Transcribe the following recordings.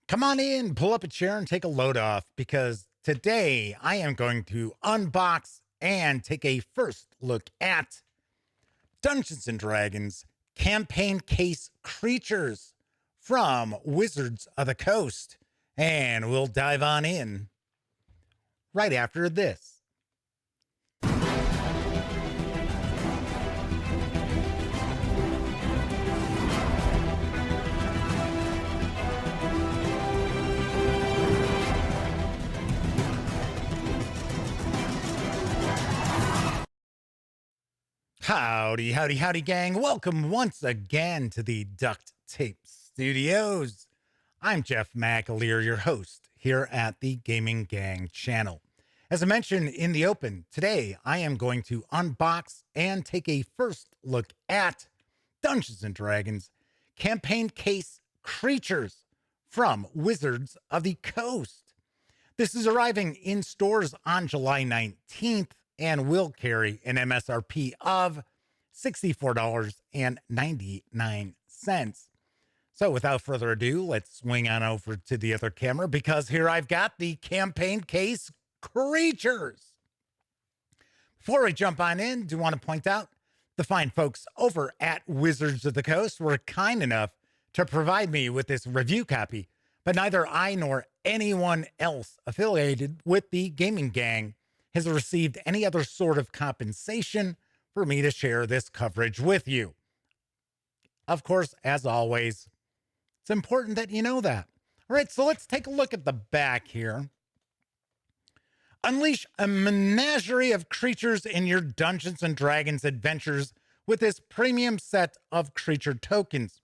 Come on in, pull up a chair, and take a load off because today I am going to unbox and take a first look at Dungeons and Dragons campaign case creatures from Wizards of the Coast. And we'll dive on in right after this. Howdy, howdy, howdy, gang. Welcome once again to the Duct Tape Studios. I'm Jeff McAleer, your host here at the Gaming Gang channel. As I mentioned in the open, today I am going to unbox and take a first look at Dungeons and Dragons campaign case creatures from Wizards of the Coast. This is arriving in stores on July 19th and will carry an MSRP of $64.99. So without further ado, let's swing on over to the other camera because here I've got the campaign case creatures. Before we jump on in, do want to point out the fine folks over at Wizards of the Coast were kind enough to provide me with this review copy, but neither I nor anyone else affiliated with the Gaming Gang has received any other sort of compensation for me to share this coverage with you. Of course, as always, it's important that you know that. All right, so let's take a look at the back here. Unleash a menagerie of creatures in your Dungeons and Dragons adventures with this premium set of creature tokens.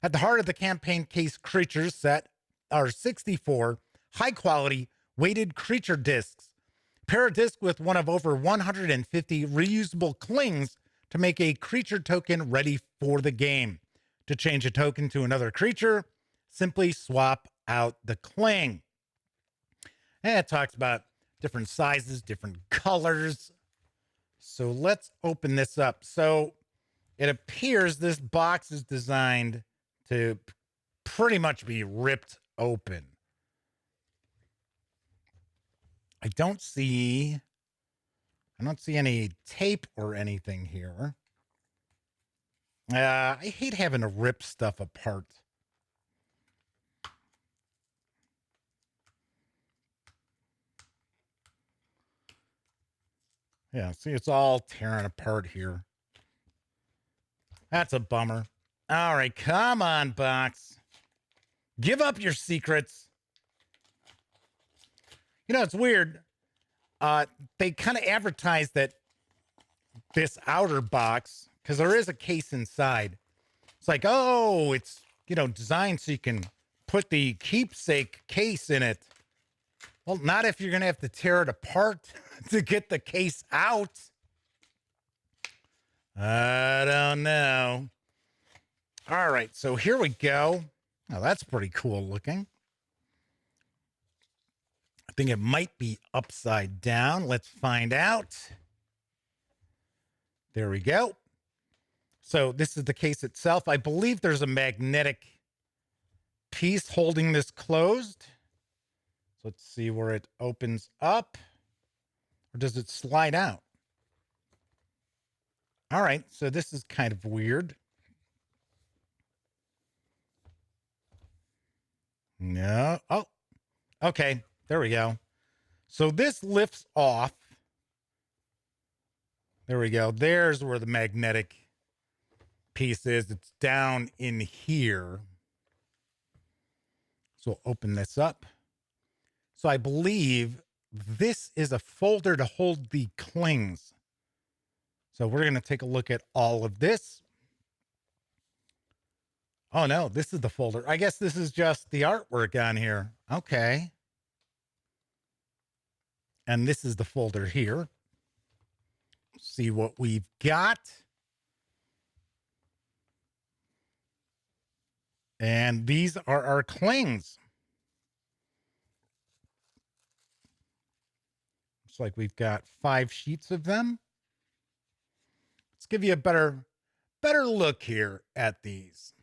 At the heart of the campaign case creatures set are 64 high-quality weighted creature discs. Pair a disc with one of over 150 reusable clings to make a creature token ready for the game. To change a token to another creature, simply swap out the cling. And it talks about different sizes, different colors. So let's open this up. So it appears this box is designed to pretty much be ripped open. I don't see any tape or anything here. I hate having to rip stuff apart. Yeah, see, it's all tearing apart here. That's a bummer. All right, come on, box. Give up your secrets. You know, it's weird. They kind of advertise that this outer box, because there is a case inside. It's like, oh, it's, designed so you can put the keepsake case in it. Well, not if you're going to have to tear it apart to get the case out. I don't know. All right, so here we go. Now, that's pretty cool looking. I think it might be upside down. Let's find out. There we go. So this is the case itself. I believe there's a magnetic piece holding this closed. So let's see where it opens up. Or does it slide out? All right, so this is kind of weird. No. Oh, okay. There we go. So this lifts off. There we go. There's where the magnetic piece is. It's down in here. So we'll open this up. So I believe this is a folder to hold the clings. So we're going to take a look at all of this. Oh, no, this is the folder. I guess this is just the artwork on here. Okay. And this is the folder here. See what we've got. And these are our clings. Looks like we've got 5 sheets of them. Let's give you a better look here at these.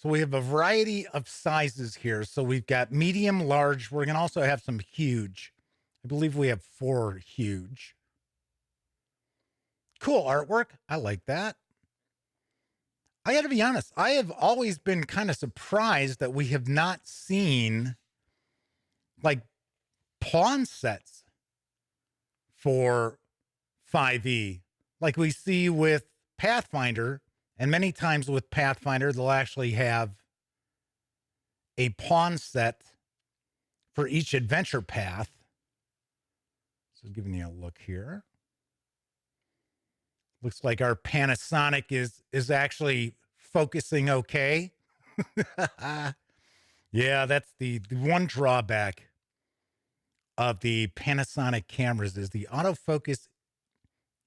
So we have a variety of sizes here. So we've got medium, large. We're going to also have some huge. I believe we have 4 huge. Cool artwork. I like that. I got to be honest. I have always been kind of surprised that we have not seen like pawn sets for 5e like we see with Pathfinder. And many times with Pathfinder, they'll actually have a pawn set for each adventure path. So giving you a look here. Looks like our Panasonic is actually focusing okay. Yeah, that's the one drawback of the Panasonic cameras is the autofocus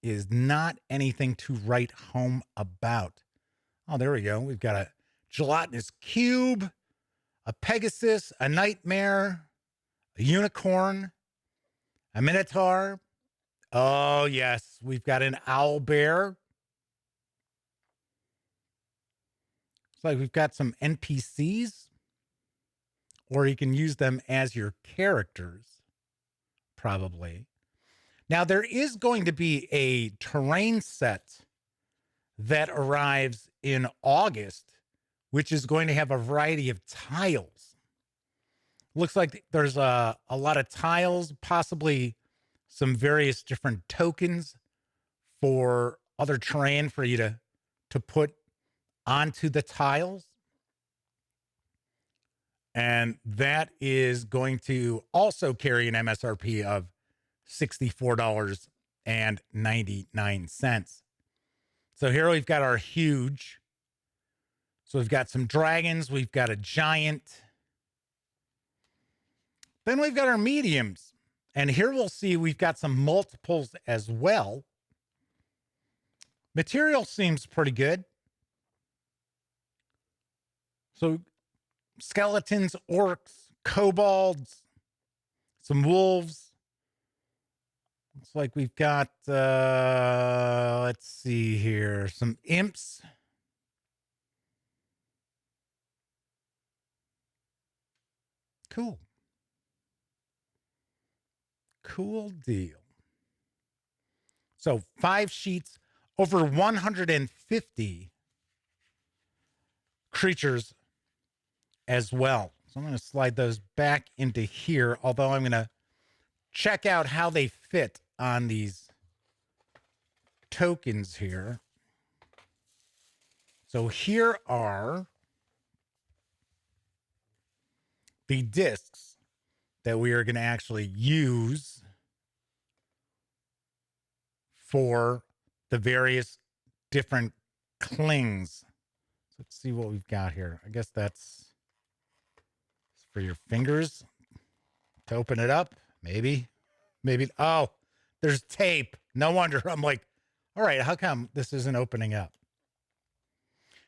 is not anything to write home about. Oh, there we go. We've got a gelatinous cube, a Pegasus, a nightmare, a unicorn, a minotaur. Oh, yes. We've got an owl bear. It's like we've got some NPCs, or you can use them as your characters, probably. Now, there is going to be a terrain set that arrives in August, which is going to have a variety of tiles. Looks like there's a lot of tiles, possibly some various different tokens for other terrain for you to put onto the tiles. And that is going to also carry an MSRP of $64.99. So here we've got our huge. So we've got some dragons. We've got a giant. Then we've got our mediums. And here we'll see we've got some multiples as well. Material seems pretty good. So skeletons, orcs, kobolds, some wolves. Looks like we've got, let's see here, some imps. Cool. Cool deal. So 5 sheets, over 150 creatures as well. So I'm going to slide those back into here, although I'm going to check out how they fit on these tokens here. So here are the discs that we are going to actually use for the various different clings. So let's see what we've got here. I guess that's for your fingers to open it up. Maybe. Oh, there's tape. No wonder. I'm like, all right, how come this isn't opening up?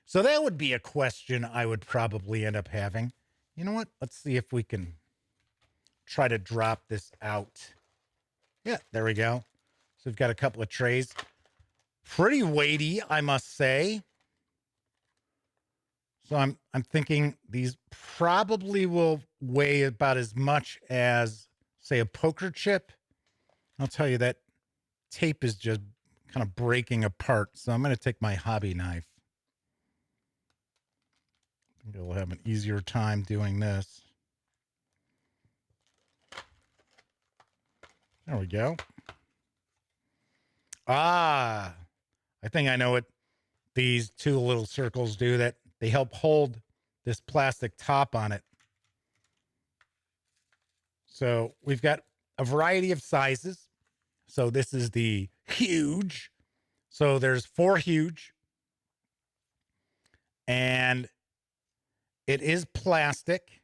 So that would be a question I would probably end up having. You know what? Let's see if we can try to drop this out. Yeah, there we go. So we've got a couple of trays. Pretty weighty, I must say. So I'm thinking these probably will weigh about as much as, say, a poker chip. I'll tell you that tape is just kind of breaking apart. So I'm going to take my hobby knife. I think I'll have an easier time doing this. There we go. Ah, I think I know what these 2 little circles do, that they help hold this plastic top on it. So we've got a variety of sizes. So this is the huge. So there's 4 huge. And it is plastic.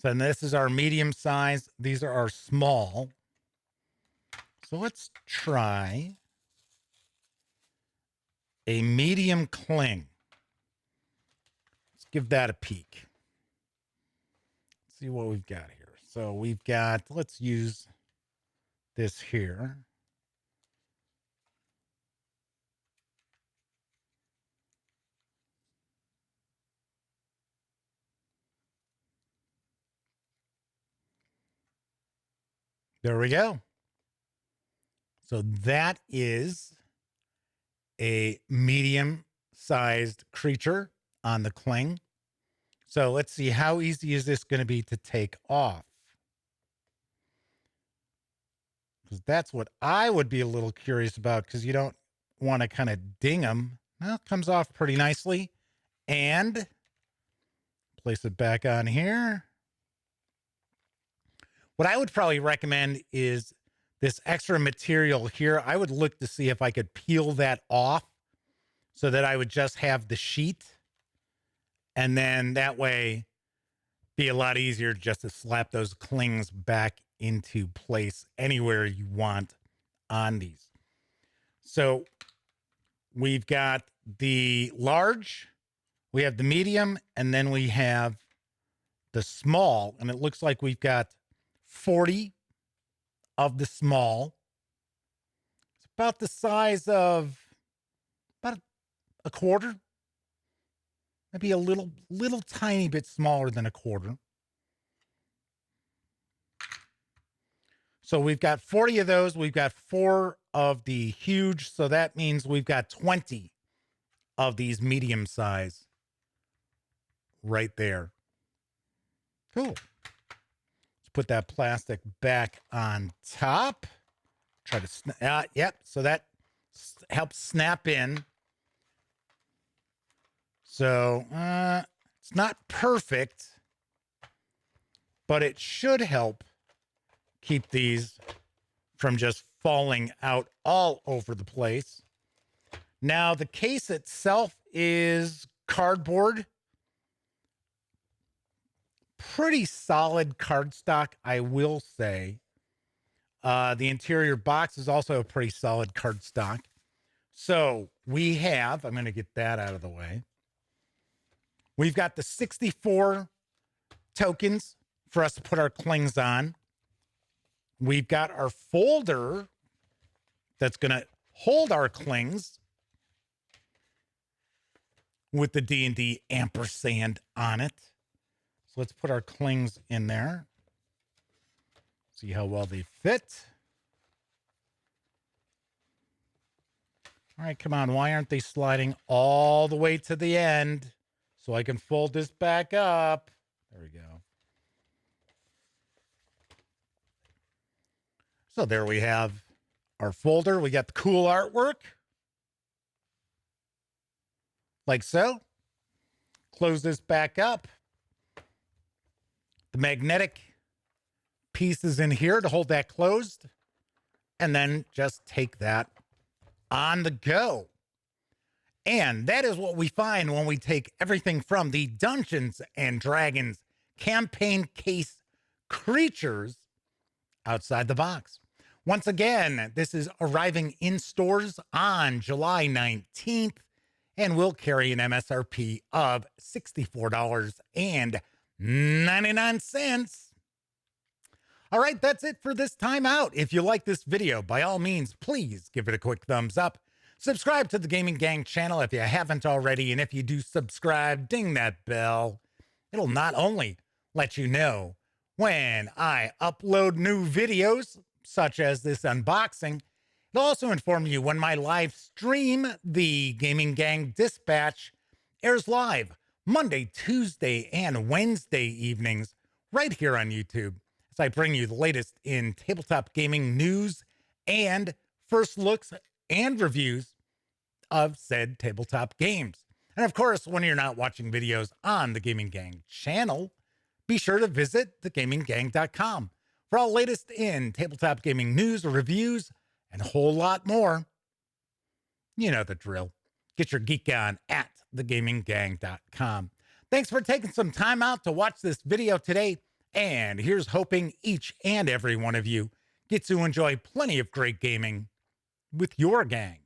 So this is our medium size. These are our small. So let's try a medium cling. Let's give that a peek. Let's see what we've got here. So we've got, let's use this here. There we go. So that is a medium-sized creature on the cling. So let's see, how easy is this going to be to take off? Because that's what I would be a little curious about, because you don't want to kind of ding them. Well, it comes off pretty nicely. And place it back on here. What I would probably recommend is this extra material here. I would look to see if I could peel that off so that I would just have the sheet. And then that way be a lot easier just to slap those clings back into place anywhere you want on these. So we've got the large, we have the medium, and then we have the small. And it looks like we've got 40 of the small. It's about the size of about a quarter, maybe a little tiny bit smaller than a quarter. So we've got 40 of those. We've got 4 of the huge. So that means we've got 20 of these medium size right there. Cool. Let's put that plastic back on top. Try to, yep. So that helps snap in. So it's not perfect, but it should help keep these from just falling out all over the place. Now, the case itself is cardboard. Pretty solid cardstock, I will say. The interior box is also a pretty solid cardstock. So we have, I'm going to get that out of the way. We've got the 64 tokens for us to put our clings on. We've got our folder that's going to hold our clings with the D&D ampersand on it. So let's put our clings in there. See how well they fit. All right, come on. Why aren't they sliding all the way to the end so I can fold this back up? There we go. So there we have our folder. We got the cool artwork. Like so. Close this back up. The magnetic pieces in here to hold that closed. And then just take that on the go. And that is what we find when we take everything from the Dungeons and Dragons campaign case creatures outside the box. Once again, this is arriving in stores on July 19th and will carry an MSRP of $64.99. All right, that's it for this time out. If you like this video, by all means, please give it a quick thumbs up. Subscribe to the Gaming Gang channel if you haven't already, and if you do subscribe, ding that bell. It'll not only let you know when I upload new videos, such as this unboxing, it'll also inform you when my live stream, the Gaming Gang Dispatch, airs live Monday, Tuesday, and Wednesday evenings right here on YouTube, as I bring you the latest in tabletop gaming news and first looks and reviews of said tabletop games. And of course, when you're not watching videos on the Gaming Gang channel, be sure to visit thegaminggang.com for all latest in tabletop gaming news, reviews, and a whole lot more. You know the drill. Get your geek on at thegaminggang.com. Thanks for taking some time out to watch this video today. And here's hoping each and every one of you gets to enjoy plenty of great gaming with your gang.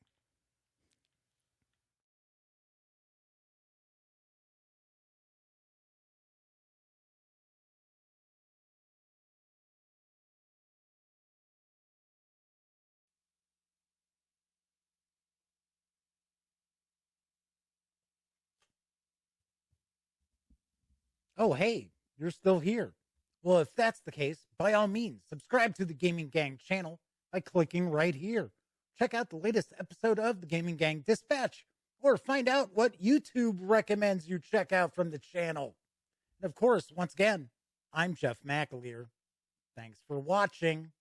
Oh, hey, you're still here. Well, if that's the case, by all means, subscribe to the Gaming Gang channel by clicking right here. Check out the latest episode of the Gaming Gang Dispatch, or find out what YouTube recommends you check out from the channel. And of course, once again, I'm Jeff McAleer. Thanks for watching.